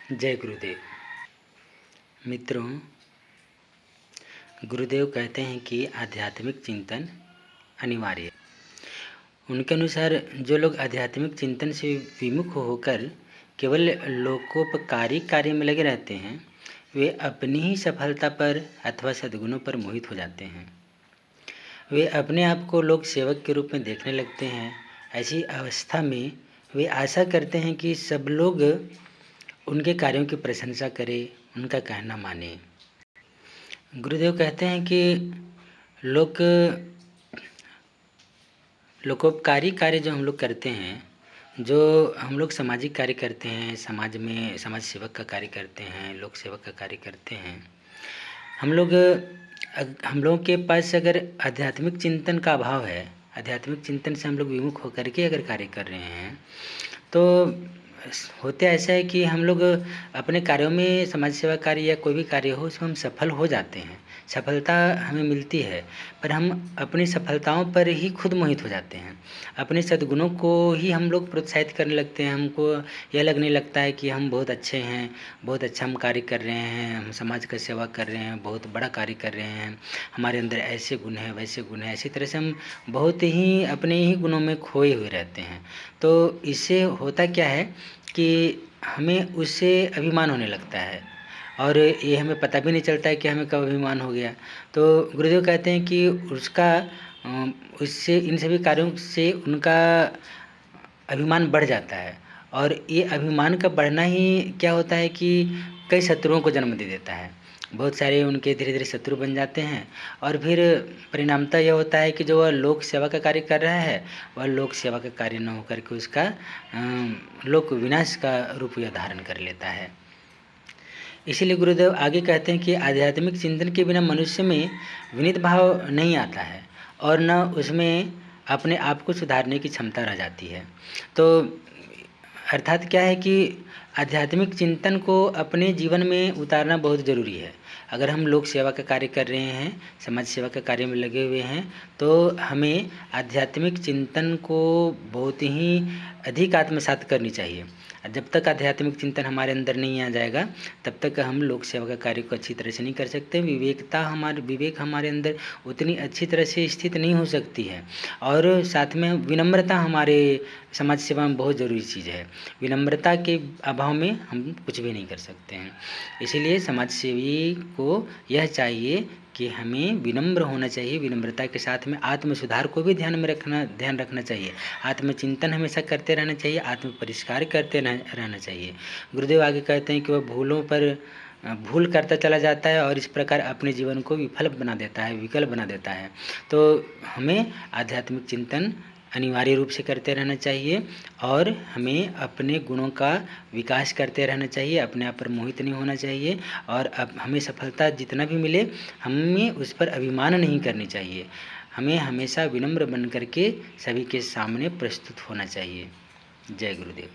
जय गुरुदेव। मित्रों, गुरुदेव कहते हैं कि आध्यात्मिक चिंतन अनिवार्य है। उनके अनुसार जो लोग आध्यात्मिक चिंतन से विमुख होकर केवल लोकोपकारी कार्य में लगे रहते हैं, वे अपनी ही सफलता पर अथवा सद्गुणों पर मोहित हो जाते हैं। वे अपने आप को लोक सेवक के रूप में देखने लगते हैं। ऐसी अवस्था में वे आशा करते हैं कि सब लोग उनके कार्यों की प्रशंसा करें, उनका कहना माने। गुरुदेव कहते हैं कि लोकोपकारी कार्य जो हम लोग करते हैं, जो हम लोग सामाजिक कार्य करते हैं, समाज में समाज सेवक का कार्य करते हैं, लोक सेवक का कार्य करते हैं, हम लोगों के पास अगर आध्यात्मिक चिंतन का अभाव है, आध्यात्मिक चिंतन से हम लोग विमुख होकर के अगर कार्य कर रहे हैं, तो होते ऐसा है कि हम लोग अपने कार्यों में, समाज सेवा कार्य या कोई भी कार्य हो, उसमें हम सफल हो जाते हैं, सफलता हमें मिलती है, पर हम अपनी सफलताओं पर ही खुद मोहित हो जाते हैं। अपने सद्गुणों को ही हम लोग प्रोत्साहित करने लगते हैं। हमको यह लगने लगता है कि हम बहुत अच्छे हैं, बहुत अच्छा हम कार्य कर रहे हैं, हम समाज का सेवा कर रहे हैं, बहुत बड़ा कार्य कर रहे हैं, हमारे अंदर ऐसे गुण हैं, वैसे गुण हैं। इसी तरह से हम बहुत ही अपने ही गुणों में खोए हुए रहते हैं। तो इससे होता क्या है कि हमें उससे अभिमान होने लगता है और ये हमें पता भी नहीं चलता है कि हमें कब अभिमान हो गया। तो गुरुदेव कहते हैं कि उससे, इन सभी कार्यों से उनका अभिमान बढ़ जाता है, और ये अभिमान का बढ़ना ही क्या होता है कि कई शत्रुओं को जन्म दे देता है। बहुत सारे उनके धीरे धीरे शत्रु बन जाते हैं, और फिर परिणामतः यह होता है कि जो वह लोक सेवा का कार्य कर रहा है, वह लोक सेवा का कार्य न होकर के उसका लोक विनाश का रूप यह धारण कर लेता है। इसीलिए गुरुदेव आगे कहते हैं कि आध्यात्मिक चिंतन के बिना मनुष्य में विनीत भाव नहीं आता है, और न उसमें अपने आप को सुधारने की क्षमता रह जाती है। तो अर्थात क्या है कि आध्यात्मिक चिंतन को अपने जीवन में उतारना बहुत ज़रूरी है। अगर हम लोक सेवा का कार्य कर रहे हैं, समाज सेवा का कार्य में लगे हुए हैं, तो हमें आध्यात्मिक चिंतन को बहुत ही अधिक आत्मसात करनी चाहिए। जब तक आध्यात्मिक चिंतन हमारे अंदर नहीं आ जाएगा, तब तक हम लोक सेवा का कार्य को अच्छी तरह से नहीं कर सकते। विवेक हमारे अंदर उतनी अच्छी तरह से स्थित नहीं हो सकती है, और साथ में विनम्रता हमारे समाज सेवा में बहुत ज़रूरी चीज़ है। विनम्रता के अभाव में हम कुछ भी नहीं कर सकते हैं। इसीलिए समाज सेवी को यह चाहिए कि हमें विनम्र होना चाहिए। विनम्रता के साथ में आत्म सुधार को भी ध्यान रखना चाहिए। आत्मचिंतन हमेशा करते रहना चाहिए, आत्म परिष्कार करते रहना चाहिए। गुरुदेव आगे कहते हैं कि वह भूलों पर भूल करता चला जाता है और इस प्रकार अपने जीवन को विफल बना देता है, विकल बना देता है। तो हमें आध्यात्मिक चिंतन अनिवार्य रूप से करते रहना चाहिए, और हमें अपने गुणों का विकास करते रहना चाहिए, अपने आप पर मोहित नहीं होना चाहिए, और अब हमें सफलता जितना भी मिले, हमें उस पर अभिमान नहीं करनी चाहिए। हमें हमेशा विनम्र बन करके सभी के सामने प्रस्तुत होना चाहिए। जय गुरुदेव।